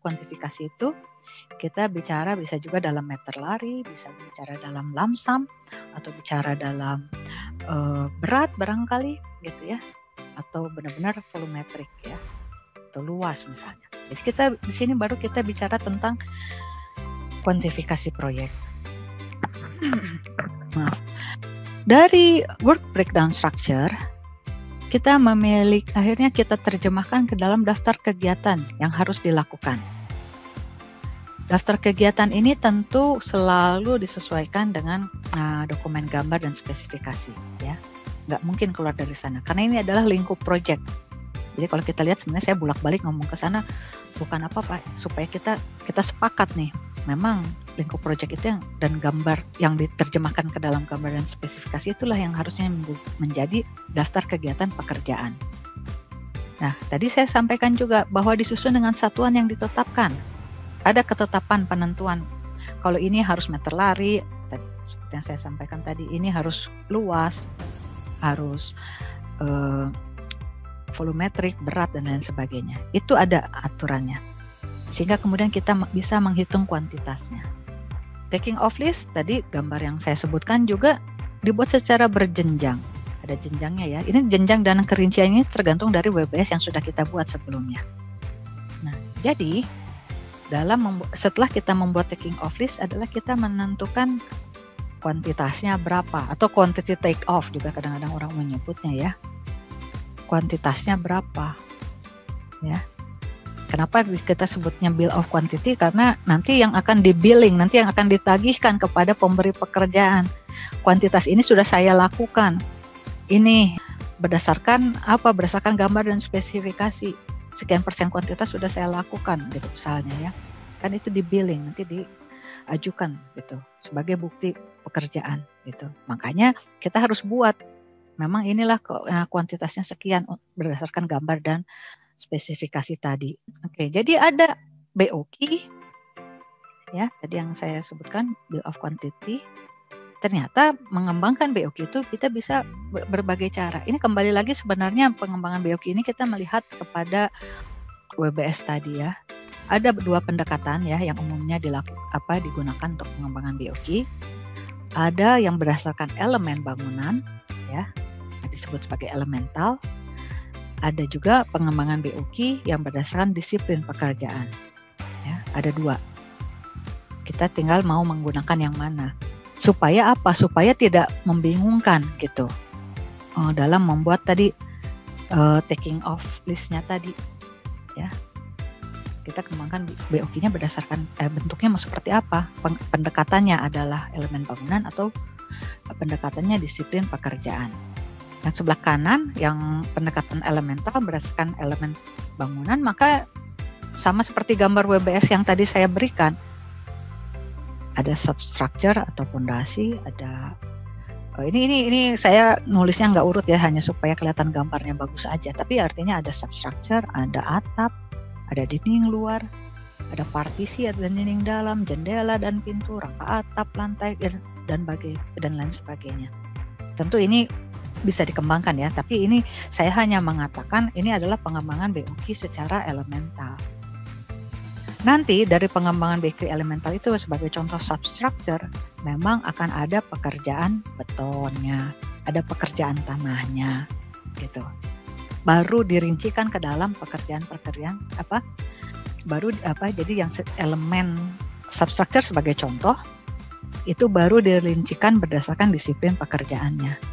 kuantifikasi itu kita bicara bisa juga dalam meter lari, bisa bicara dalam lamsam, atau bicara dalam berat barangkali gitu ya, atau benar-benar volumetrik ya, atau luas misalnya. Jadi kita di sini baru kita bicara tentang kuantifikasi proyek. Maaf. Dari work breakdown structure kita akhirnya kita terjemahkan ke dalam daftar kegiatan yang harus dilakukan. Daftar kegiatan ini tentu selalu disesuaikan dengan dokumen gambar dan spesifikasi, ya. Nggak mungkin keluar dari sana, karena ini adalah lingkup project. Jadi kalau kita lihat sebenarnya saya bolak-balik ngomong ke sana bukan apa-apa, supaya kita sepakat nih, memang lingkup project itu dan gambar yang diterjemahkan ke dalam gambar dan spesifikasi itulah yang harusnya menjadi daftar kegiatan pekerjaan. Nah, tadi saya sampaikan juga bahwa disusun dengan satuan yang ditetapkan. Ada ketetapan penentuan, kalau ini harus meter lari, seperti yang saya sampaikan tadi, ini harus luas, harus volumetrik, berat, dan lain sebagainya. Itu ada aturannya, sehingga kemudian kita bisa menghitung kuantitasnya. Taking off list, tadi gambar yang saya sebutkan juga dibuat secara berjenjang. Ada jenjangnya ya, ini jenjang dan kerinciannya tergantung dari WBS yang sudah kita buat sebelumnya. Nah, jadi setelah kita membuat taking off list adalah kita menentukan kuantitasnya berapa, atau quantity take off juga kadang-kadang orang menyebutnya ya. Kuantitasnya berapa ya. Kenapa kita sebutnya bill of quantity? Karena nanti yang akan di-billing, nanti yang akan ditagihkan kepada pemberi pekerjaan. Kuantitas ini sudah saya lakukan. Ini berdasarkan apa? Berdasarkan gambar dan spesifikasi. Sekian persen kuantitas sudah saya lakukan gitu misalnya ya. Kan itu di-billing, nanti diajukan gitu sebagai bukti pekerjaan gitu. Makanya kita harus buat memang inilah kuantitasnya sekian berdasarkan gambar dan spesifikasi tadi. Oke, jadi ada BOQ ya, tadi yang saya sebutkan bill of quantity. Ternyata mengembangkan BOQ itu kita bisa berbagai cara. Ini kembali lagi sebenarnya pengembangan BOQ ini kita melihat kepada WBS tadi ya. Ada dua pendekatan ya yang umumnya digunakan untuk pengembangan BOQ. Ada yang berdasarkan elemen bangunan ya, disebut sebagai elemental. Ada juga pengembangan BOQ yang berdasarkan disiplin pekerjaan. Ya, ada dua. Kita tinggal mau menggunakan yang mana. Supaya apa? Supaya tidak membingungkan gitu dalam membuat tadi taking off listnya tadi ya. Kita kembangkan BOQ-nya berdasarkan bentuknya mau seperti apa, pendekatannya adalah elemen bangunan atau pendekatannya disiplin pekerjaan. Yang sebelah kanan yang pendekatan elemental berdasarkan elemen bangunan, maka sama seperti gambar WBS yang tadi saya berikan. Ada substructure atau fondasi, ada ini saya nulisnya nggak urut ya, hanya supaya kelihatan gambarnya bagus aja. Tapi artinya ada substructure, ada atap, ada dinding luar, ada partisi dan dinding dalam, jendela dan pintu, rangka atap, lantai dan lain sebagainya. Tentu ini bisa dikembangkan ya, tapi ini saya hanya mengatakan ini adalah pengembangan BOQ secara elemental. Nanti dari pengembangan BOQ elemental itu sebagai contoh substructure, memang akan ada pekerjaan betonnya, ada pekerjaan tanahnya, gitu. Baru dirincikan ke dalam pekerjaan jadi yang elemen substructure sebagai contoh, itu baru dirincikan berdasarkan disiplin pekerjaannya.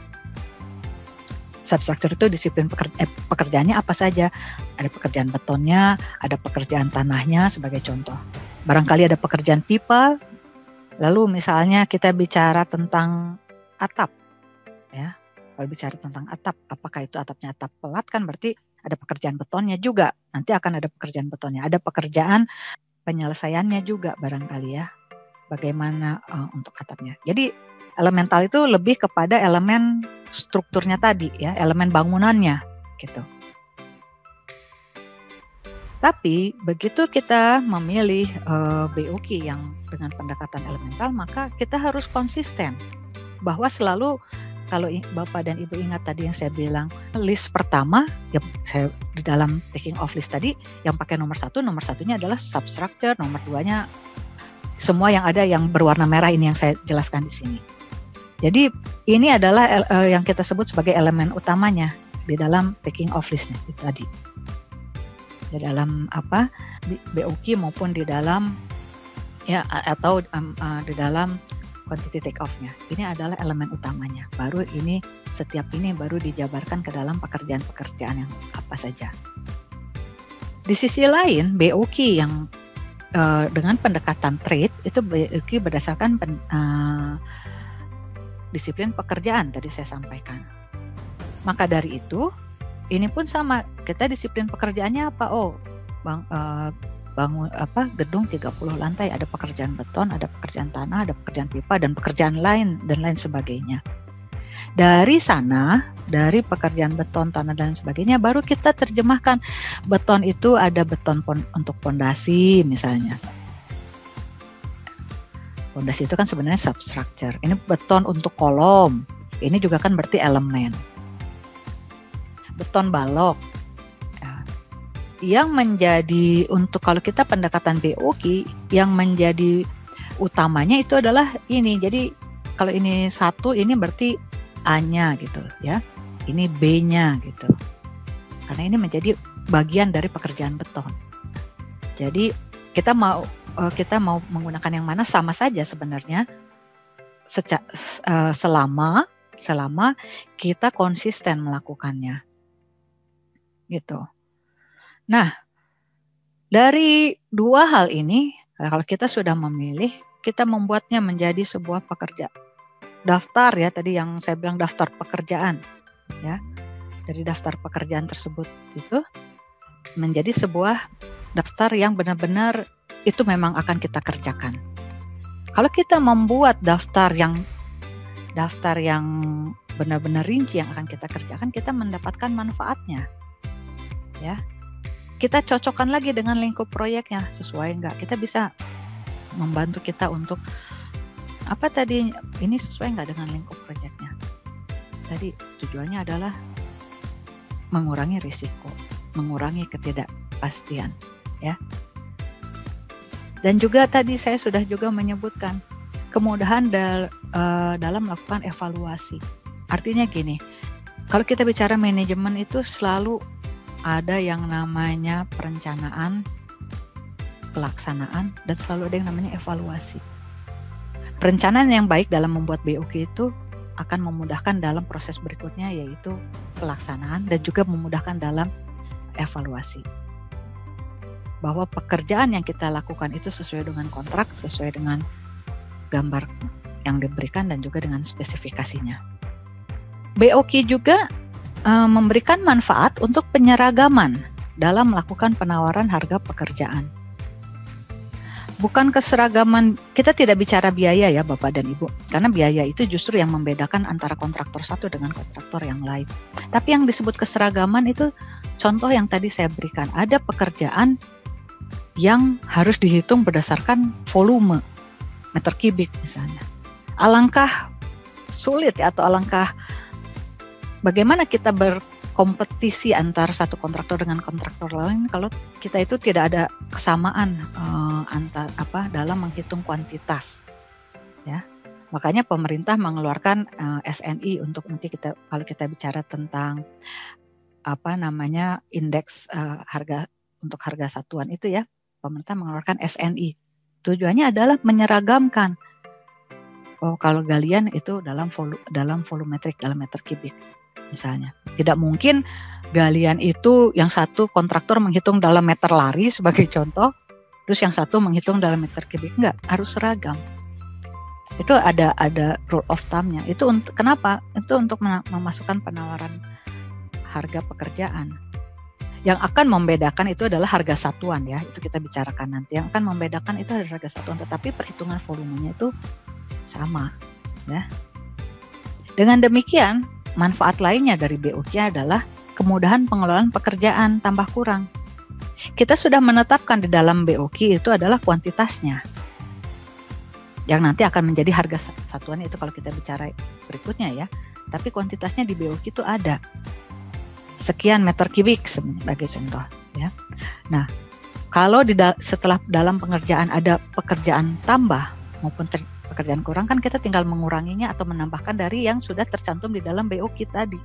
Substructure itu disiplin pekerjaannya apa saja. Ada pekerjaan betonnya, ada pekerjaan tanahnya sebagai contoh. Barangkali ada pekerjaan pipa, lalu misalnya kita bicara tentang atap. Ya, kalau bicara tentang atap, apakah itu atapnya atap pelat, kan berarti ada pekerjaan betonnya juga. Nanti akan ada pekerjaan betonnya. Ada pekerjaan penyelesaiannya juga barangkali ya. Bagaimana untuk atapnya. Jadi elemental itu lebih kepada elemen strukturnya tadi ya, elemen bangunannya gitu. Tapi begitu kita memilih BOQ yang dengan pendekatan elemental, maka kita harus konsisten bahwa selalu kalau Bapak dan Ibu ingat tadi yang saya bilang, list pertama ya saya di dalam taking off list tadi yang pakai nomor satunya adalah substructure, nomor 2-nya semua yang ada yang berwarna merah ini yang saya jelaskan di sini. Jadi ini adalah yang kita sebut sebagai elemen utamanya di dalam taking off listnya itu tadi. Di dalam BOQ maupun di dalam ya atau di dalam quantity take off-nya. Ini adalah elemen utamanya. Baru ini setiap ini baru dijabarkan ke dalam pekerjaan-pekerjaan yang apa saja. Di sisi lain, BOQ yang dengan pendekatan trade itu BOQ berdasarkan disiplin pekerjaan tadi saya sampaikan. Maka dari itu, ini pun sama. Kita disiplin pekerjaannya apa? Bangun gedung 30 lantai, ada pekerjaan beton, ada pekerjaan tanah, ada pekerjaan pipa dan pekerjaan lain dan lain sebagainya. Dari sana, dari pekerjaan beton, tanah dan sebagainya baru kita terjemahkan beton itu ada beton untuk pondasi misalnya. Pondasi itu kan sebenarnya substructure. Ini beton untuk kolom. Ini juga kan berarti elemen. Beton balok. Yang menjadi untuk kalau kita pendekatan BOQ yang menjadi utamanya itu adalah ini. Jadi kalau ini 1 ini berarti A-nya gitu ya. Ini B-nya gitu. Karena ini menjadi bagian dari pekerjaan beton. Jadi kita mau menggunakan yang mana sama saja sebenarnya selama kita konsisten melakukannya. Gitu. Nah, dari 2 hal ini, kalau kita sudah memilih, kita membuatnya menjadi sebuah daftar ya, tadi yang saya bilang daftar pekerjaan ya. Dari daftar pekerjaan tersebut itu menjadi sebuah daftar yang benar-benar itu memang akan kita kerjakan. Kalau kita membuat daftar yang benar-benar rinci yang akan kita kerjakan, kita mendapatkan manfaatnya. Ya. Kita cocokkan lagi dengan lingkup proyeknya, sesuai enggak? Kita bisa membantu kita untuk apa tadi, ini sesuai enggak dengan lingkup proyeknya? Tadi tujuannya adalah mengurangi risiko, mengurangi ketidakpastian, ya. Dan juga tadi saya sudah juga menyebutkan kemudahan dalam melakukan evaluasi. Artinya gini, kalau kita bicara manajemen itu selalu ada yang namanya perencanaan, pelaksanaan, dan selalu ada yang namanya evaluasi. Perencanaan yang baik dalam membuat BOQ itu akan memudahkan dalam proses berikutnya, yaitu pelaksanaan dan juga memudahkan dalam evaluasi. Bahwa pekerjaan yang kita lakukan itu sesuai dengan kontrak, sesuai dengan gambar yang diberikan dan juga dengan spesifikasinya. BOQ juga memberikan manfaat untuk penyeragaman dalam melakukan penawaran harga pekerjaan. Bukan keseragaman, kita tidak bicara biaya ya Bapak dan Ibu, karena biaya itu justru yang membedakan antara kontraktor satu dengan kontraktor yang lain. Tapi yang disebut keseragaman itu contoh yang tadi saya berikan, ada pekerjaan yang harus dihitung berdasarkan volume meter kubik misalnya. Alangkah sulit ya, atau alangkah bagaimana kita berkompetisi antara satu kontraktor dengan kontraktor lain kalau kita itu tidak ada kesamaan dalam menghitung kuantitas, ya. Makanya pemerintah mengeluarkan SNI untuk nanti kalau kita bicara tentang indeks harga untuk harga satuan itu ya, pemerintah mengeluarkan SNI. Tujuannya adalah menyeragamkan. Oh, kalau galian itu dalam volumetrik, dalam meter kubik. Misalnya, tidak mungkin galian itu yang satu kontraktor menghitung dalam meter lari sebagai contoh, terus yang satu menghitung dalam meter kubik. Enggak, harus seragam. Itu ada rule of thumb-nya. Itu kenapa? Itu untuk memasukkan penawaran harga pekerjaan. Yang akan membedakan itu adalah harga satuan ya, itu kita bicarakan nanti. Yang akan membedakan itu adalah harga satuan, tetapi perhitungan volumenya itu sama, ya. Dengan demikian, manfaat lainnya dari BOQ adalah kemudahan pengelolaan pekerjaan tambah kurang. Kita sudah menetapkan di dalam BOQ itu adalah kuantitasnya, yang nanti akan menjadi harga satuan itu kalau kita bicara berikutnya ya. tapi kuantitasnya di BOQ itu ada sekian meter kubik sebagai contoh ya. Nah, kalau setelah dalam pengerjaan ada pekerjaan tambah maupun pekerjaan kurang, kan kita tinggal menguranginya atau menambahkan dari yang sudah tercantum di dalam BOQ tadi.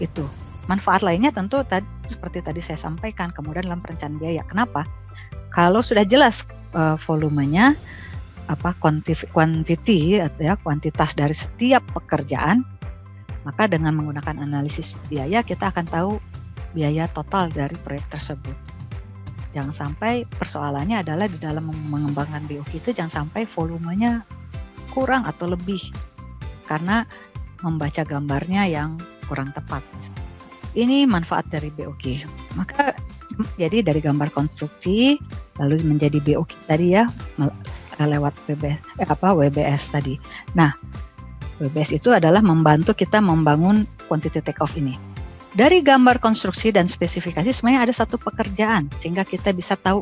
Itu. Manfaat lainnya tentu seperti tadi saya sampaikan, kemudian dalam perencanaan biaya. Kenapa? Kalau sudah jelas volumenya, kuantitas dari setiap pekerjaan, maka dengan menggunakan analisis biaya kita akan tahu biaya total dari proyek tersebut. Jangan sampai persoalannya adalah di dalam mengembangkan BOQ itu jangan sampai volumenya kurang atau lebih karena membaca gambarnya yang kurang tepat. Ini manfaat dari BOQ. Maka jadi dari gambar konstruksi lalu menjadi BOQ tadi ya lewat WBS tadi. Nah, WBS itu adalah membantu kita membangun quantity take-off ini. Dari gambar konstruksi dan spesifikasi sebenarnya ada satu pekerjaan sehingga kita bisa tahu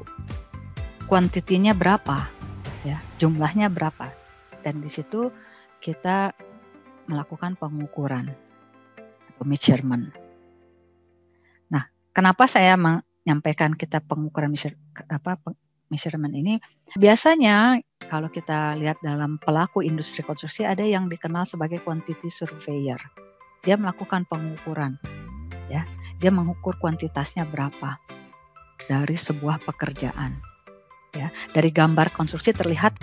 kuantitinya berapa, ya, jumlahnya berapa. Dan di situ kita melakukan pengukuran atau measurement. Nah, kenapa saya menyampaikan kita pengukuran measurement ini? Biasanya kalau kita lihat dalam pelaku industri konstruksi ada yang dikenal sebagai quantity surveyor. Dia melakukan pengukuran, ya. Dia mengukur kuantitasnya berapa dari sebuah pekerjaan. Ya, dari gambar konstruksi terlihat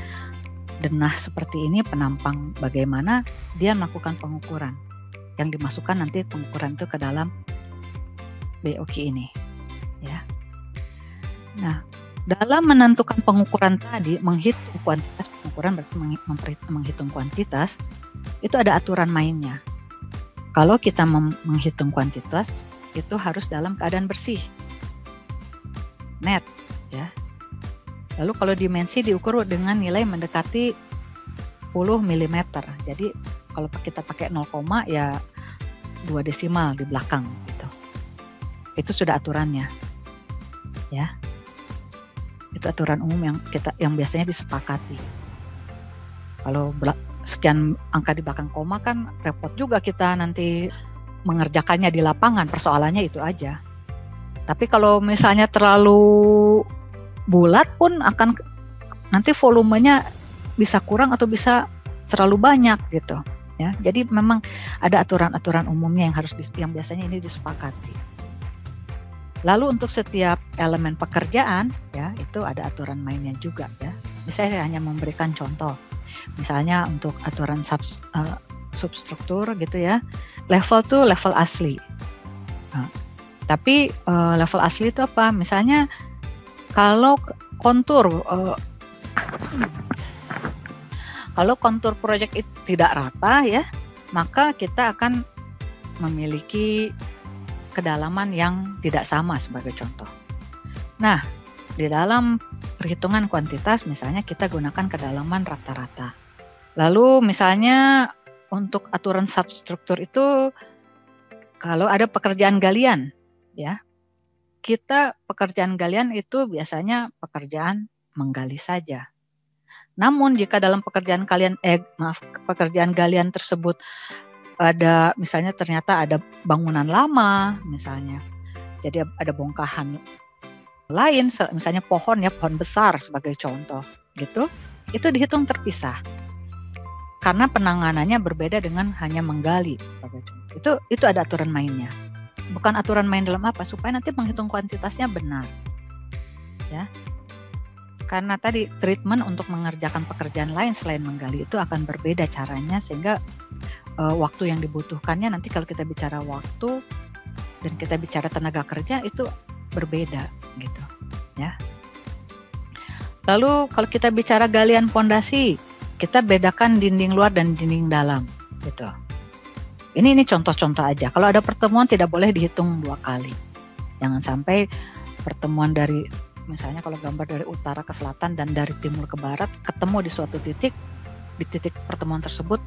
denah seperti ini, penampang bagaimana, dia melakukan pengukuran. Yang dimasukkan nanti pengukuran itu ke dalam BOQ ini, ya. Nah, dalam menentukan pengukuran tadi, menghitung kuantitas, pengukuran berarti menghitung kuantitas, itu ada aturan mainnya. Kalau kita menghitung kuantitas, itu harus dalam keadaan bersih, net, ya. Lalu kalau dimensi diukur dengan nilai mendekati 10 mm. Jadi kalau kita pakai 0, ya 2 desimal di belakang gitu. Itu sudah aturannya, ya. Itu aturan umum yang biasanya disepakati. Kalau sekian angka di belakang koma kan repot juga kita nanti mengerjakannya di lapangan, persoalannya itu aja. Tapi kalau misalnya terlalu bulat pun akan nanti volumenya bisa kurang atau bisa terlalu banyak gitu, ya. Jadi memang ada aturan-aturan umumnya yang biasanya ini disepakati. Lalu untuk setiap elemen pekerjaan, ya, itu ada aturan mainnya juga, ya. Saya hanya memberikan contoh. Misalnya untuk aturan substruktur gitu ya, level tuh level asli. Nah, tapi level asli itu apa? Misalnya kalau kontur proyek itu tidak rata, ya, maka kita akan memiliki kedalaman yang tidak sama sebagai contoh. Nah, di dalam perhitungan kuantitas misalnya kita gunakan kedalaman rata-rata. Lalu misalnya untuk aturan substruktur itu kalau ada pekerjaan galian, ya, kita pekerjaan galian itu biasanya pekerjaan menggali saja. Namun jika dalam pekerjaan galian tersebut ada misalnya ternyata ada bangunan lama misalnya, jadi ada bongkahan lain, misalnya pohon besar sebagai contoh gitu, itu dihitung terpisah karena penanganannya berbeda dengan hanya menggali sebagai contoh. Itu ada aturan mainnya, bukan aturan main dalam apa, supaya nanti menghitung kuantitasnya benar, ya. Karena tadi treatment untuk mengerjakan pekerjaan lain selain menggali itu akan berbeda caranya, sehingga waktu yang dibutuhkannya nanti kalau kita bicara waktu dan kita bicara tenaga kerja itu berbeda gitu, ya. Lalu kalau kita bicara galian pondasi, kita bedakan dinding luar dan dinding dalam gitu. Ini contoh-contoh aja. Kalau ada pertemuan tidak boleh dihitung 2 kali. Jangan sampai pertemuan dari misalnya kalau gambar dari utara ke selatan dan dari timur ke barat ketemu di suatu titik, di titik pertemuan tersebut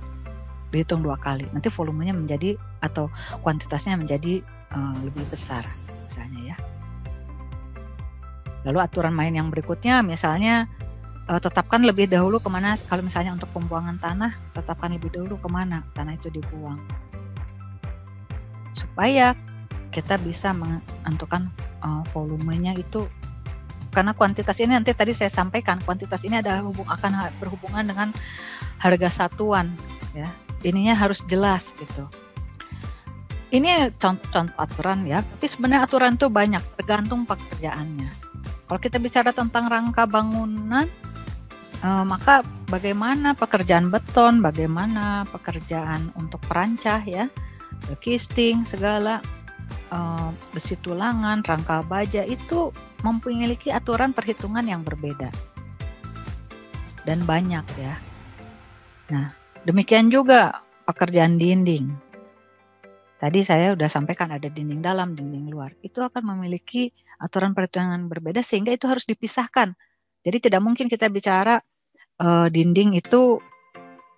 dihitung 2 kali, nanti volumenya menjadi atau kuantitasnya menjadi lebih besar misalnya, ya. Lalu aturan main yang berikutnya misalnya tetapkan lebih dahulu kemana, kalau misalnya untuk pembuangan tanah, tetapkan lebih dahulu kemana tanah itu dibuang. Supaya kita bisa menentukan volumenya itu, karena kuantitas ini nanti tadi saya sampaikan, kuantitas ini akan berhubungan dengan harga satuan, ya. Ininya harus jelas gitu. Ini contoh aturan ya, tapi sebenarnya aturan itu banyak, tergantung pekerjaannya. Kalau kita bicara tentang rangka bangunan, maka bagaimana pekerjaan beton, bagaimana pekerjaan untuk perancah ya, casting segala, besi tulangan, rangka baja itu memiliki aturan perhitungan yang berbeda dan banyak ya. Nah, demikian juga pekerjaan dinding. Tadi saya sudah sampaikan ada dinding dalam, dinding luar. Itu akan memiliki aturan perhitungan berbeda sehingga itu harus dipisahkan. Jadi tidak mungkin kita bicara dinding itu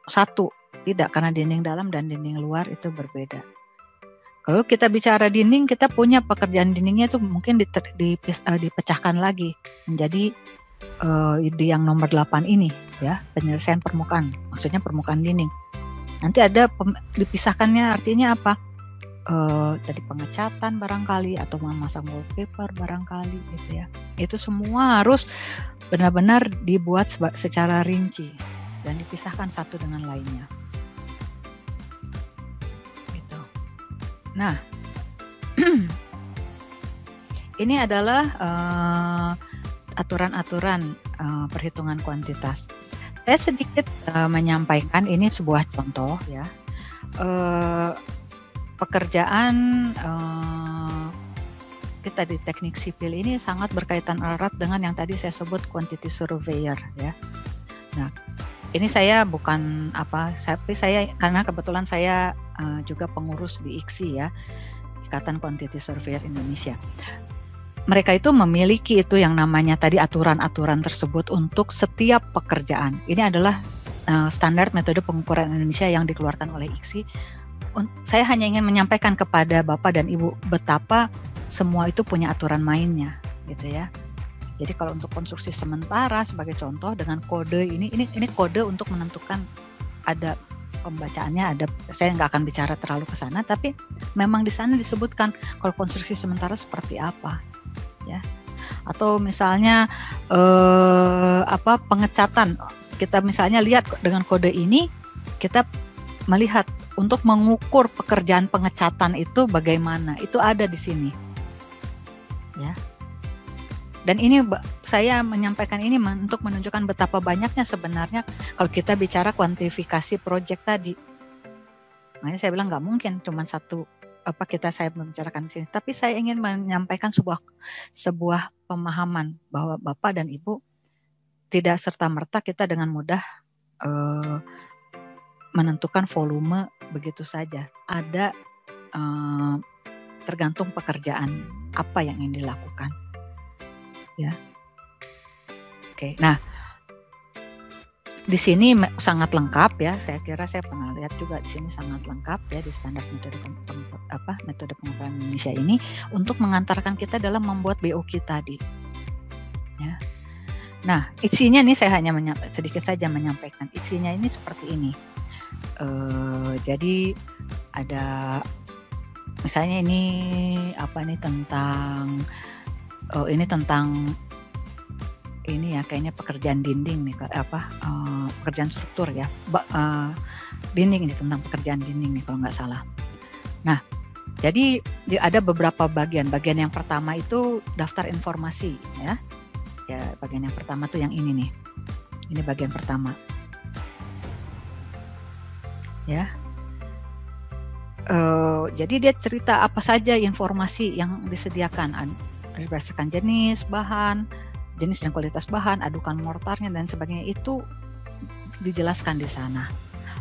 satu, tidak, karena dinding dalam dan dinding luar itu berbeda. Kalau kita bicara dinding, kita punya pekerjaan dindingnya itu mungkin dipecahkan lagi menjadi di yang nomor 8 ini ya, penyelesaian permukaan, maksudnya permukaan dinding. Nanti ada dipisahkannya, artinya apa? Tadi pengecatan barangkali atau memasang wallpaper barangkali gitu ya. Itu semua harus benar-benar dibuat secara rinci dan dipisahkan satu dengan lainnya. Gitu. Nah, ini adalah aturan-aturan perhitungan kuantitas. Saya sedikit menyampaikan, ini sebuah contoh ya. Pekerjaan kita di teknik sipil ini sangat berkaitan erat dengan yang tadi saya sebut quantity surveyor ya. Nah, ini saya bukan tapi saya karena kebetulan saya juga pengurus di IKSI ya, Ikatan Quantity Surveyor Indonesia. Mereka itu memiliki itu yang namanya tadi aturan-aturan tersebut untuk setiap pekerjaan. Ini adalah standar metode pengukuran Indonesia yang dikeluarkan oleh IKSI. Saya hanya ingin menyampaikan kepada Bapak dan Ibu betapa semua itu punya aturan mainnya, gitu ya. Jadi kalau untuk konstruksi sementara sebagai contoh dengan kode ini kode untuk menentukan, ada pembacaannya, ada, saya nggak akan bicara terlalu ke sana, tapi memang di sana disebutkan kalau konstruksi sementara seperti apa, ya. Atau misalnya pengecatan, kita misalnya lihat dengan kode ini kita melihat untuk mengukur pekerjaan pengecatan itu bagaimana, itu ada di sini, ya. Dan ini saya menyampaikan ini untuk menunjukkan betapa banyaknya sebenarnya kalau kita bicara kuantifikasi proyek tadi. Makanya saya bilang nggak mungkin cuma satu saya membicarakan di sini, tapi saya ingin menyampaikan sebuah pemahaman bahwa Bapak dan Ibu tidak serta-merta kita dengan mudah menentukan volume begitu saja. Ada tergantung pekerjaan apa yang ingin dilakukan, ya. Oke, nah di sini sangat lengkap ya. Saya kira saya pernah lihat juga di sini sangat lengkap ya di standar metode pengukuran Indonesia ini untuk mengantarkan kita dalam membuat BOQ tadi, ya. Nah, isinya nih saya hanya sedikit saja menyampaikan. Isinya ini seperti ini. Jadi ada misalnya ini tentang ini ya, kayaknya pekerjaan dinding nih, pekerjaan struktur ya, dinding ini, tentang pekerjaan dinding nih kalau nggak salah. Nah, jadi ada beberapa bagian yang pertama itu daftar informasi ya, bagian yang pertama tuh yang ini nih, ini bagian pertama. Ya, jadi dia cerita apa saja informasi yang disediakan berdasarkan jenis bahan, jenis dan kualitas bahan, adukan mortarnya dan sebagainya, itu dijelaskan di sana.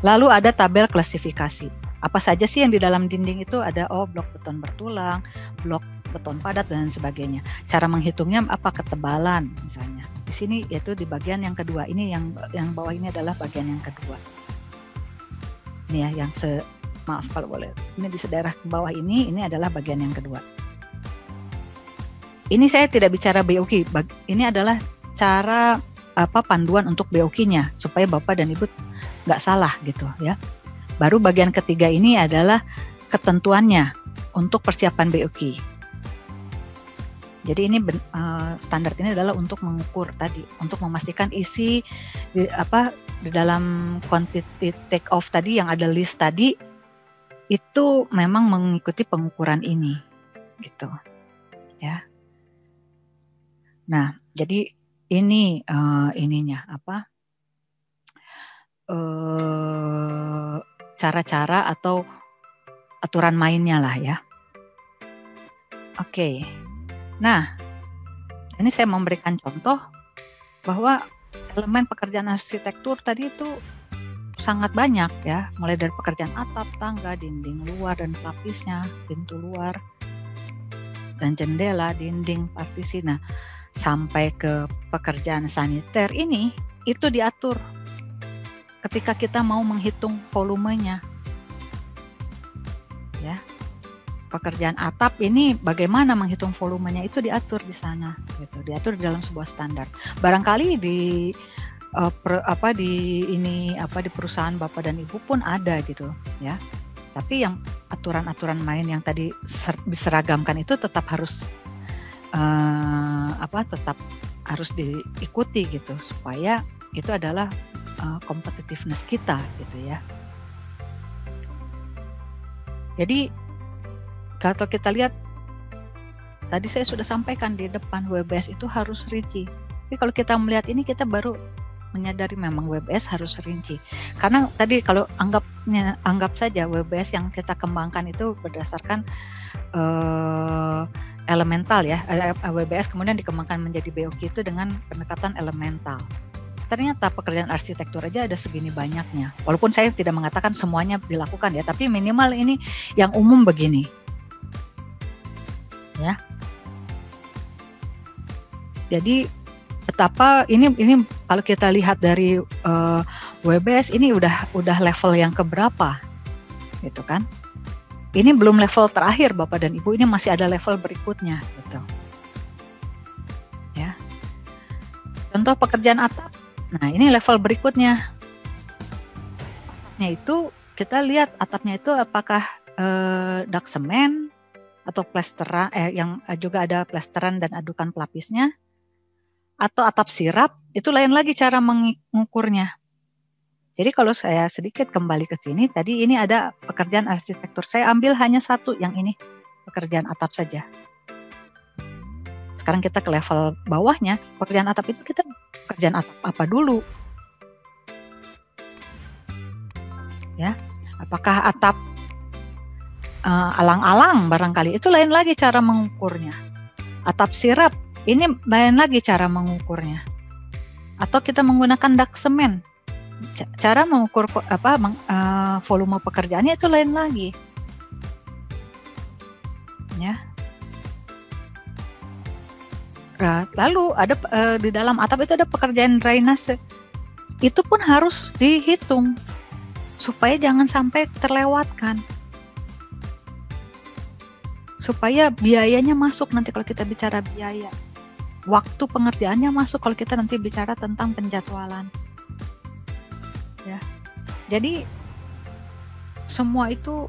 Lalu ada tabel klasifikasi. Apa saja sih yang di dalam dinding itu ada? Blok beton bertulang, blok beton padat dan sebagainya. Cara menghitungnya apa? Ketebalan misalnya. Di sini yaitu di bagian yang kedua. Ini yang bawah ini adalah bagian yang kedua. Ini ya, maaf kalau boleh, ini di daerah bawah ini adalah bagian yang kedua. Ini saya tidak bicara BOQ, ini adalah cara panduan untuk BOQ-nya supaya Bapak dan Ibu nggak salah gitu ya. Baru bagian ketiga ini adalah ketentuannya untuk persiapan BOQ. Jadi ini standar ini adalah untuk mengukur tadi, untuk memastikan isi di dalam quantity take off tadi yang ada list tadi itu memang mengikuti pengukuran ini, gitu, ya. Nah, jadi ini ininya cara-cara atau aturan mainnya lah ya. Oke. Nah, ini saya memberikan contoh bahwa elemen pekerjaan arsitektur tadi itu sangat banyak ya, mulai dari pekerjaan atap, tangga, dinding luar dan pelapisnya, pintu luar dan jendela, dinding, partisi. Nah, sampai ke pekerjaan saniter ini itu diatur ketika kita mau menghitung volumenya. Ya. Pekerjaan atap ini bagaimana menghitung volumenya itu diatur di sana gitu, diatur di dalam sebuah standar. Barangkali di di perusahaan Bapak dan Ibu pun ada gitu ya. Tapi yang aturan-aturan main yang tadi diseragamkan itu tetap harus tetap harus diikuti gitu supaya itu adalah competitiveness kita gitu ya. Jadi kalau kita lihat tadi saya sudah sampaikan di depan WBS itu harus rinci. Tapi kalau kita melihat ini kita baru menyadari memang WBS harus rinci. Karena tadi kalau anggap saja WBS yang kita kembangkan itu berdasarkan elemental ya. WBS kemudian dikembangkan menjadi BOQ itu dengan pendekatan elemental. Ternyata pekerjaan arsitektur aja ada segini banyaknya. Walaupun saya tidak mengatakan semuanya dilakukan ya, tapi minimal ini yang umum begini. Ya. Jadi betapa ini kalau kita lihat dari WBS ini udah level yang keberapa gitu kan. Ini belum level terakhir Bapak dan Ibu, ini masih ada level berikutnya gitu. Ya. Contoh pekerjaan atap. Nah, ini level berikutnya. Atapnya itu kita lihat atapnya itu apakah dak semen atau plesteran yang juga ada plesteran dan adukan pelapisnya, atau atap sirap, itu lain lagi cara mengukurnya. Jadi kalau saya sedikit kembali ke sini, tadi ini ada pekerjaan arsitektur, saya ambil hanya satu yang ini, pekerjaan atap saja. Sekarang kita ke level bawahnya, pekerjaan atap itu kita pekerjaan atap apa dulu? Ya, apakah atap alang-alang barangkali, itu lain lagi cara mengukurnya. Atap sirap ini lain lagi cara mengukurnya. Atau kita menggunakan dak semen, cara mengukur volume pekerjaannya itu lain lagi. Ya. Lalu ada di dalam atap itu ada pekerjaan drainase. Itu pun harus dihitung supaya jangan sampai terlewatkan. Supaya biayanya masuk nanti kalau kita bicara biaya. Waktu pengerjaannya masuk kalau kita nanti bicara tentang penjadwalan. Ya. Jadi semua itu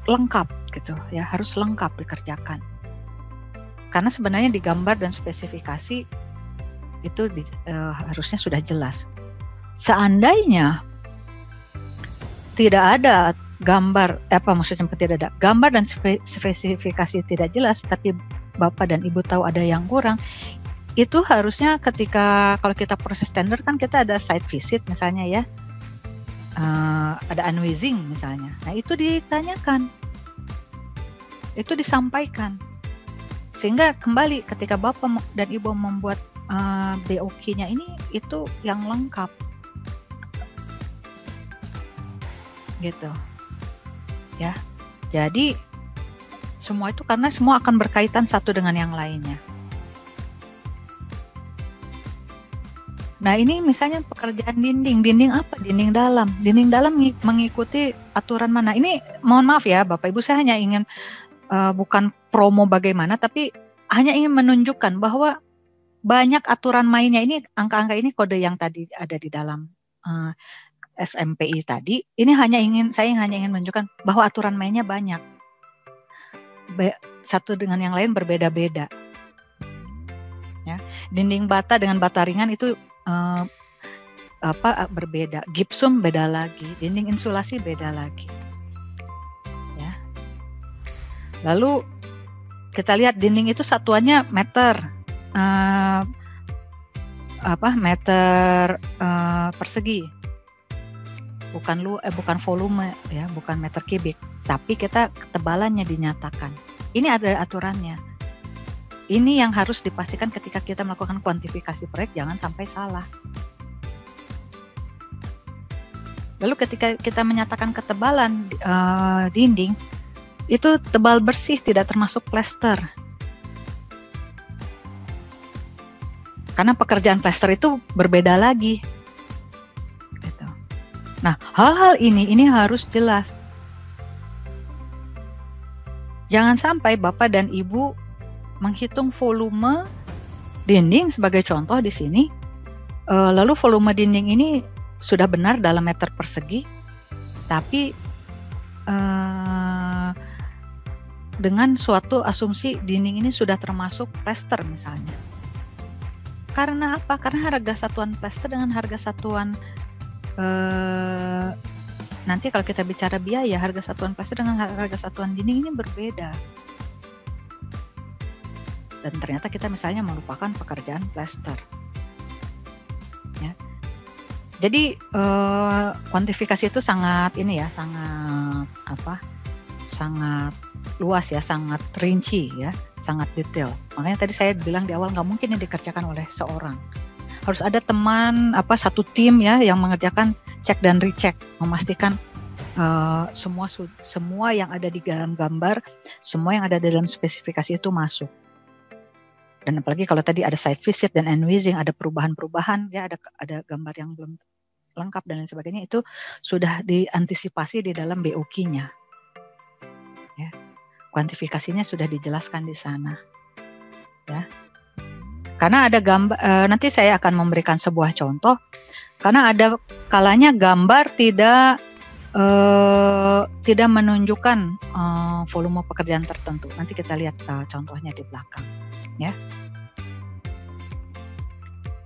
lengkap gitu ya, harus lengkap dikerjakan. Karena sebenarnya di gambar dan spesifikasi itu harusnya sudah jelas. Seandainya tidak ada gambar, maksudnya tidak ada gambar dan spesifikasi tidak jelas, tapi Bapak dan Ibu tahu ada yang kurang, itu harusnya ketika kalau kita proses tender kan kita ada site visit misalnya ya, ada unwizing misalnya, nah itu ditanyakan, itu disampaikan, sehingga kembali ketika Bapak dan Ibu membuat BOQ-nya ini itu yang lengkap, gitu. Ya, jadi semua itu karena semua akan berkaitan satu dengan yang lainnya. Nah ini misalnya pekerjaan dinding apa? Dinding dalam mengikuti aturan mana? Ini mohon maaf ya Bapak Ibu, saya hanya ingin bukan promo bagaimana, tapi hanya ingin menunjukkan bahwa banyak aturan mainnya. Ini angka-angka ini kode yang tadi ada di dalam SMPI tadi. Ini saya hanya ingin menunjukkan bahwa aturan mainnya banyak. Satu dengan yang lain berbeda-beda. Ya. Dinding bata dengan bata ringan itu berbeda. Gipsum beda lagi. Dinding insulasi beda lagi. Ya. Lalu kita lihat dinding itu satuannya meter. Meter persegi. Bukan volume ya, bukan meter kubik. Tapi kita ketebalannya dinyatakan. Ini ada aturannya. Ini yang harus dipastikan ketika kita melakukan kuantifikasi proyek, jangan sampai salah. Lalu ketika kita menyatakan ketebalan dinding, itu tebal bersih, tidak termasuk plester. Karena pekerjaan plester itu berbeda lagi. Gitu. Nah, hal-hal ini harus jelas. Jangan sampai Bapak dan Ibu menghitung volume dinding sebagai contoh di sini. Lalu volume dinding ini sudah benar dalam meter persegi, tapi dengan suatu asumsi dinding ini sudah termasuk plester misalnya. Karena apa? Karena harga satuan plester dengan harga satuan nanti kalau kita bicara biaya, harga satuan plester dengan harga satuan dinding ini berbeda. Dan ternyata kita misalnya melupakan pekerjaan plester. Ya. Jadi kuantifikasi itu sangat luas ya, sangat rinci ya, sangat detail. Makanya tadi saya bilang di awal nggak mungkin yang dikerjakan oleh seorang. Harus ada teman satu tim ya yang mengerjakan cek dan recheck, memastikan semua yang ada di dalam gambar, semua yang ada dalam spesifikasi itu masuk. Dan apalagi kalau tadi ada site visit dan envisaging, ada perubahan-perubahan ya, ada gambar yang belum lengkap dan lain sebagainya, itu sudah diantisipasi di dalam BOQ-nya. Ya. Kuantifikasinya sudah dijelaskan di sana. Ya. Karena ada gambar, nanti saya akan memberikan sebuah contoh, karena ada kalanya gambar tidak menunjukkan volume pekerjaan tertentu. Nanti kita lihat contohnya di belakang. Ya.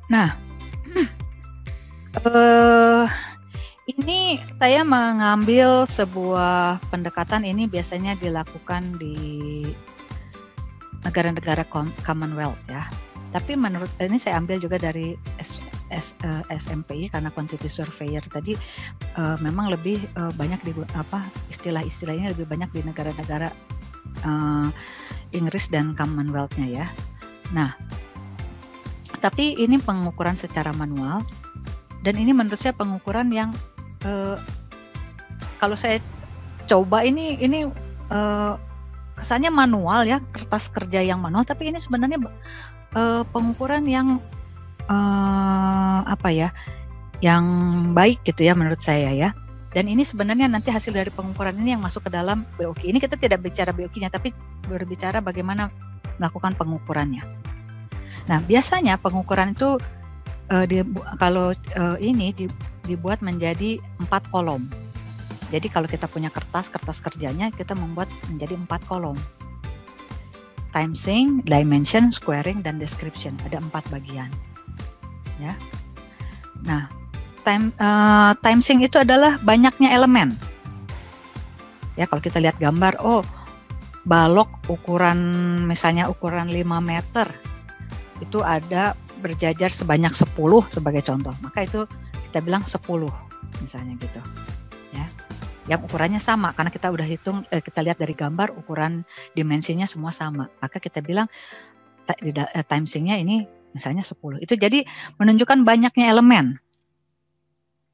Nah, ini saya mengambil sebuah pendekatan, ini biasanya dilakukan di negara-negara Commonwealth ya. Tapi menurut ini saya ambil juga dari SMPI karena quantity surveyor tadi memang lebih banyak di istilah-istilahnya lebih banyak di negara-negara Inggris dan Commonwealth-nya ya. Nah, tapi ini pengukuran secara manual dan ini menurut saya pengukuran yang kalau saya coba ini kesannya manual ya, kertas kerja yang manual, tapi ini sebenarnya pengukuran yang yang baik gitu ya menurut saya ya. Dan ini sebenarnya nanti hasil dari pengukuran ini yang masuk ke dalam BOQ. Ini kita tidak bicara BOQ-nya, tapi berbicara bagaimana melakukan pengukurannya. Nah, biasanya pengukuran itu dibuat menjadi 4 kolom. Jadi kalau kita punya kertas kerjanya, kita membuat menjadi 4 kolom. Timesing, dimension, squaring, dan description. Ada 4 bagian. Ya. Nah, timesing itu adalah banyaknya elemen. Ya, kalau kita lihat gambar, balok misalnya ukuran 5 meter, itu ada berjajar sebanyak 10 sebagai contoh. Maka itu kita bilang 10 misalnya gitu. Ya. Yang ukurannya sama karena kita udah hitung, kita lihat dari gambar ukuran dimensinya semua sama. Maka kita bilang timesing-nya ini misalnya 10. Itu jadi menunjukkan banyaknya elemen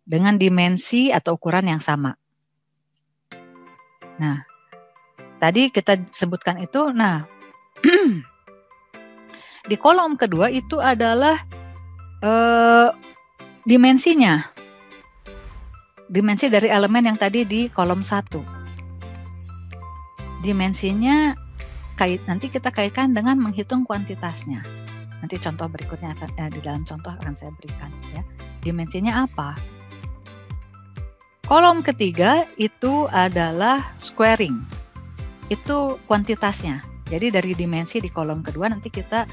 dengan dimensi atau ukuran yang sama. Nah, tadi kita sebutkan itu. Nah, di kolom kedua itu adalah dimensinya. Dimensi dari elemen yang tadi di kolom 1. Dimensinya nanti kita kaitkan dengan menghitung kuantitasnya. Nanti contoh berikutnya di dalam contoh akan saya berikan ya. Dimensinya apa? Kolom ketiga itu adalah squaring. Itu kuantitasnya. Jadi dari dimensi di kolom kedua nanti kita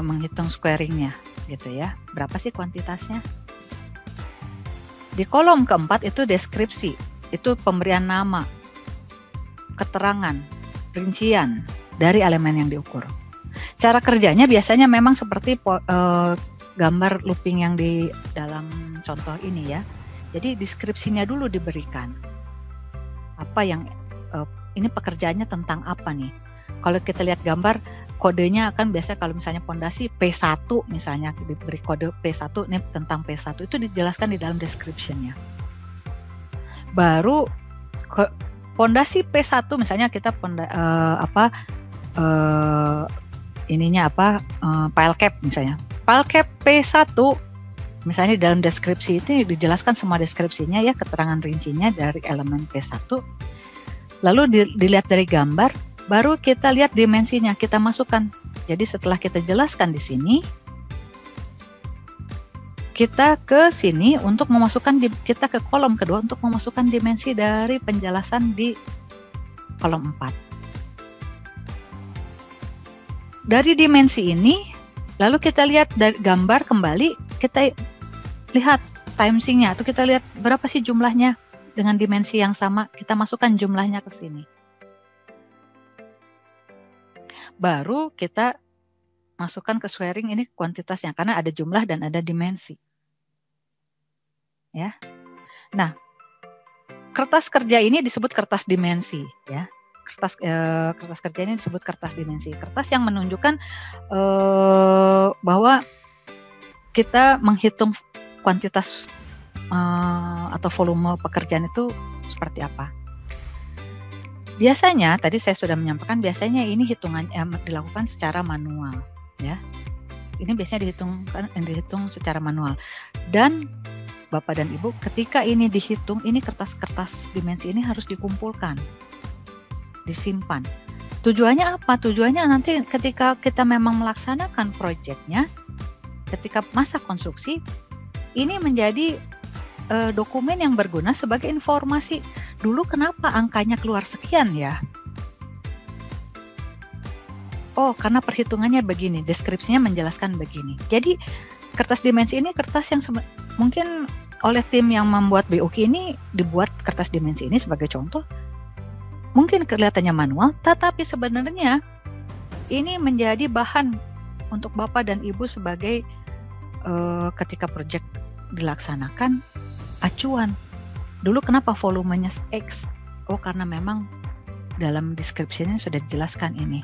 menghitung squaringnya gitu ya. Berapa sih kuantitasnya? Di kolom keempat itu deskripsi. Itu pemberian nama, keterangan, rincian dari elemen yang diukur. Cara kerjanya biasanya memang seperti gambar looping yang di dalam contoh ini ya. Jadi deskripsinya dulu diberikan. Apa yang ini pekerjaannya tentang apa nih? Kalau kita lihat gambar, kodenya akan biasa kalau misalnya pondasi P1 misalnya diberi kode P1 ini tentang P1 itu dijelaskan di dalam description-nya. Baru pondasi P1 misalnya kita file cap misalnya. File cap P1 misalnya di dalam deskripsi itu dijelaskan semua deskripsinya ya, keterangan rincinya dari elemen P1. Lalu dilihat dari gambar, baru kita lihat dimensinya, kita masukkan. Jadi setelah kita jelaskan di sini, kita ke sini untuk memasukkan kita ke kolom kedua untuk memasukkan dimensi dari penjelasan di kolom 4. Dari dimensi ini, lalu kita lihat dari gambar kembali, kita lihat timesing-nya, atau kita lihat berapa sih jumlahnya dengan dimensi yang sama, kita masukkan jumlahnya ke sini. Baru kita masukkan ke squaring ini kuantitasnya, karena ada jumlah dan ada dimensi. Ya. Nah, kertas kerja ini disebut kertas dimensi, ya. Kertas kerja ini disebut kertas dimensi. Kertas yang menunjukkan bahwa kita menghitung kuantitas atau volume pekerjaan itu seperti apa. Biasanya, tadi saya sudah menyampaikan, biasanya ini dilakukan secara manual, ya. Ini biasanya dihitung secara manual. Dan Bapak dan Ibu, ketika ini dihitung, ini kertas-kertas dimensi ini harus dikumpulkan, disimpan. Tujuannya apa? Tujuannya nanti ketika kita memang melaksanakan proyeknya, ketika masa konstruksi, ini menjadi dokumen yang berguna sebagai informasi. Dulu kenapa angkanya keluar sekian ya? Oh, karena perhitungannya begini, deskripsinya menjelaskan begini. Jadi kertas dimensi ini kertas yang mungkin oleh tim yang membuat BOQ ini dibuat kertas dimensi ini sebagai contoh. Mungkin kelihatannya manual, tetapi sebenarnya ini menjadi bahan untuk Bapak dan Ibu sebagai ketika proyek dilaksanakan acuan. Dulu kenapa volumenya X? Oh, karena memang dalam deskripsinya sudah dijelaskan ini.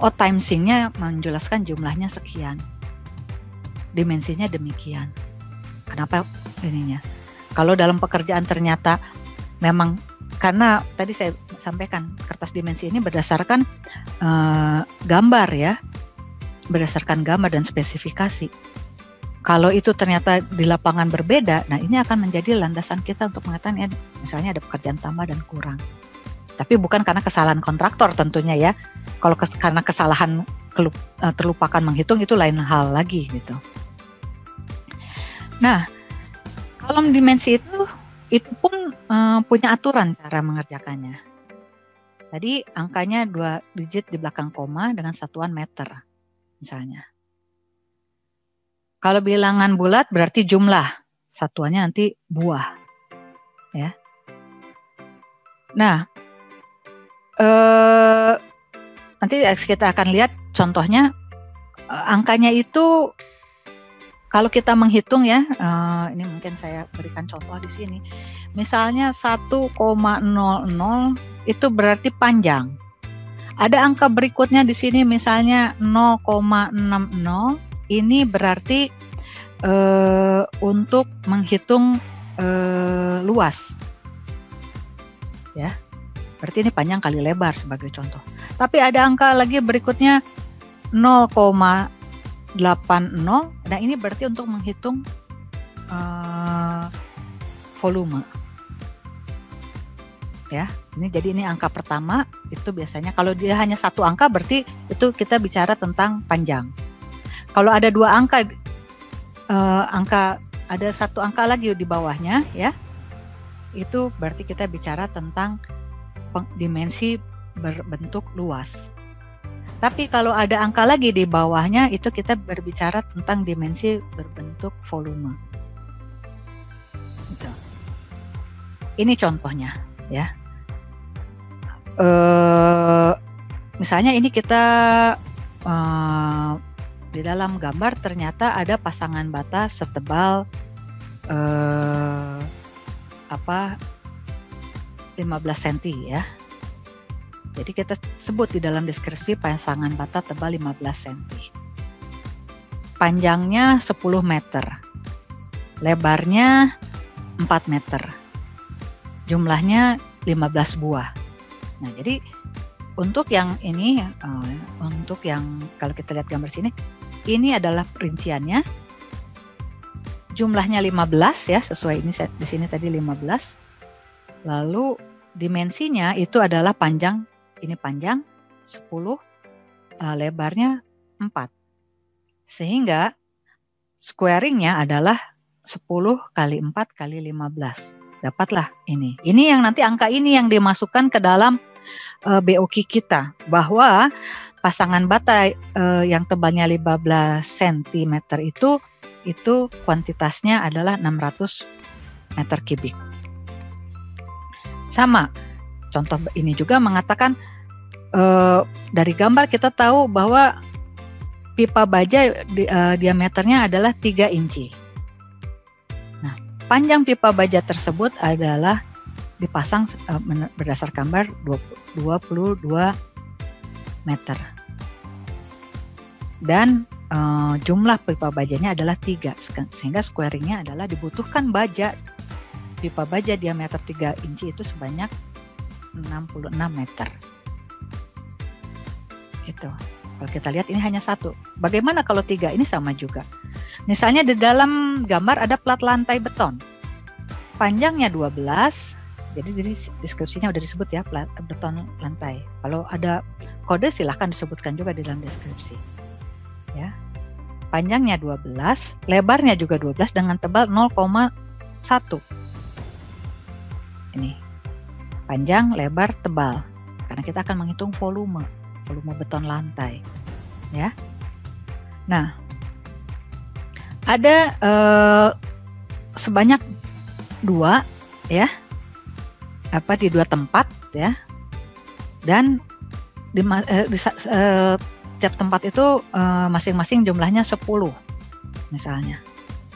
Oh, timesing-nya menjelaskan jumlahnya sekian. Dimensinya demikian. Kenapa ininya? Kalau dalam pekerjaan ternyata memang, karena tadi saya sampaikan kertas dimensi ini berdasarkan gambar ya. Berdasarkan gambar dan spesifikasi. Kalau itu ternyata di lapangan berbeda, nah ini akan menjadi landasan kita untuk mengatakan ya, misalnya ada pekerjaan tambah dan kurang. Tapi bukan karena kesalahan kontraktor tentunya ya. Kalau karena kesalahan terlupakan menghitung itu lain hal lagi gitu. Nah, kolom dimensi itu pun punya aturan cara mengerjakannya. Tadi angkanya 2 digit di belakang koma dengan satuan meter misalnya. Kalau bilangan bulat berarti jumlah, satuannya nanti buah, ya. Nah, nanti kita akan lihat contohnya, angkanya itu kalau kita menghitung ya, ini mungkin saya berikan contoh di sini. Misalnya 1,00 itu berarti panjang. Ada angka berikutnya di sini misalnya 0,60. Ini berarti untuk menghitung luas, ya. Berarti ini panjang kali lebar sebagai contoh. Tapi ada angka lagi berikutnya 0,80. Nah ini berarti untuk menghitung volume, ya. Jadi ini angka pertama itu biasanya kalau dia hanya satu angka berarti itu kita bicara tentang panjang. Kalau ada dua angka, ada satu angka lagi di bawahnya ya, itu berarti kita bicara tentang dimensi berbentuk luas. Tapi kalau ada angka lagi di bawahnya itu kita berbicara tentang dimensi berbentuk volume. Gitu. Ini contohnya ya. Misalnya ini kita di dalam gambar ternyata ada pasangan bata setebal 15 cm ya. Jadi kita sebut di dalam deskripsi pasangan bata tebal 15 cm. Panjangnya 10 meter. Lebarnya 4 meter. Jumlahnya 15 buah. Nah, jadi untuk yang ini, untuk yang kalau kita lihat gambar sini, ini adalah rinciannya. Jumlahnya 15 ya, sesuai ini di sini tadi 15. Lalu dimensinya itu adalah panjang, ini panjang 10, lebarnya 4. Sehingga squaringnya adalah 10 kali 4 kali 15. Dapatlah ini. Ini yang nanti angka ini yang dimasukkan ke dalam BOQ kita, bahwa pasangan bata yang tebalnya 15 cm itu kuantitasnya adalah 600 meter kubik. Sama, contoh ini juga mengatakan dari gambar kita tahu bahwa pipa baja diameternya adalah 3 inci. Nah, panjang pipa baja tersebut adalah dipasang berdasar gambar 22 meter. Dan jumlah pipa bajanya adalah 3, sehingga squaringnya adalah dibutuhkan baja, pipa baja diameter 3 inci itu sebanyak 66 meter. Itu. Kalau kita lihat ini hanya satu. Bagaimana kalau 3? Ini sama juga. Misalnya di dalam gambar ada plat lantai beton. Panjangnya 12. Jadi di deskripsinya udah disebut ya, plat beton lantai. Kalau ada kode silahkan disebutkan juga di dalam deskripsi. Ya. Panjangnya 12, lebarnya juga 12 dengan tebal 0,1. Ini. Panjang, lebar, tebal. Karena kita akan menghitung volume beton lantai. Ya. Nah, ada sebanyak 2 ya. Di 2 tempat ya, dan di setiap tempat itu masing-masing jumlahnya 10 misalnya.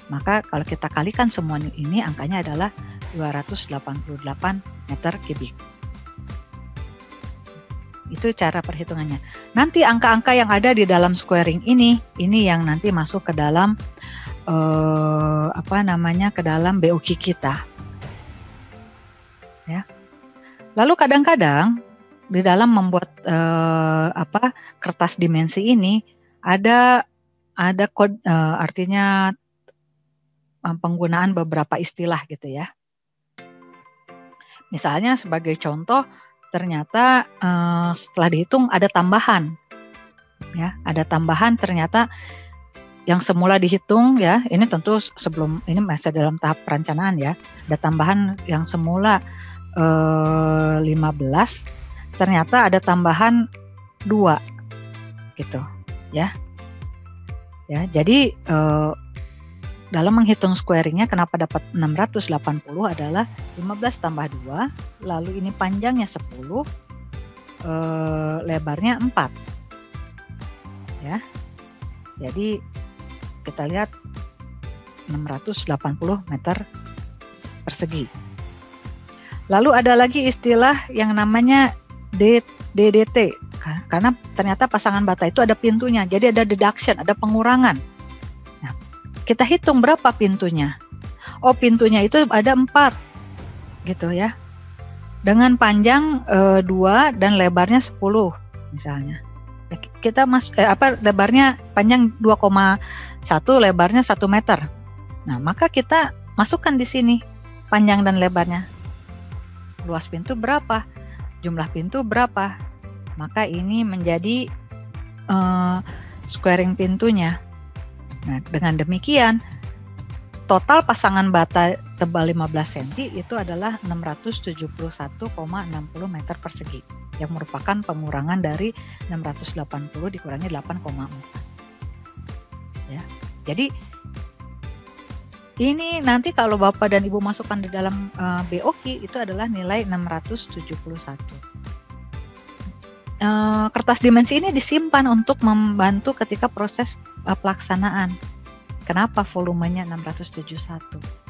Maka kalau kita kalikan semua ini angkanya adalah 288 meter kubik. Itu cara perhitungannya. Nanti angka-angka yang ada di dalam squaring ini yang nanti masuk ke dalam ke dalam BOQ kita. Ya. Lalu kadang-kadang di dalam membuat kertas dimensi ini ada kode, artinya penggunaan beberapa istilah gitu ya. Misalnya sebagai contoh, ternyata setelah dihitung ada tambahan, ya, ada tambahan ternyata yang semula dihitung ya. Ini tentu sebelum ini masih dalam tahap perencanaan ya. Ada tambahan yang semula 15, ternyata ada tambahan 2 gitu ya. Ya, jadi dalam menghitung squaringnya kenapa dapat 680 adalah 15 tambah 2, lalu ini panjangnya 10, lebarnya 4 ya. Jadi kita lihat 680 meter persegi. Lalu ada lagi istilah yang namanya DDT, karena ternyata pasangan bata itu ada pintunya, jadi ada deduction, ada pengurangan. Nah, kita hitung berapa pintunya. Oh, pintunya itu ada 4, gitu ya. Dengan panjang 2 dan lebarnya 10 misalnya. Kita lebarnya panjang 2,1, lebarnya 1 meter. Nah, maka kita masukkan di sini panjang dan lebarnya. luas pintu berapa, jumlah pintu berapa. Maka ini menjadi squaring pintunya. Nah, dengan demikian total pasangan bata tebal 15 cm itu adalah 671,60 meter persegi, yang merupakan pengurangan dari 680 dikurangi 8,4. Ya. Jadi ini nanti kalau Bapak dan Ibu masukkan di dalam BOQ itu adalah nilai 671. Kertas dimensi ini disimpan untuk membantu ketika proses pelaksanaan. Kenapa volumenya 671?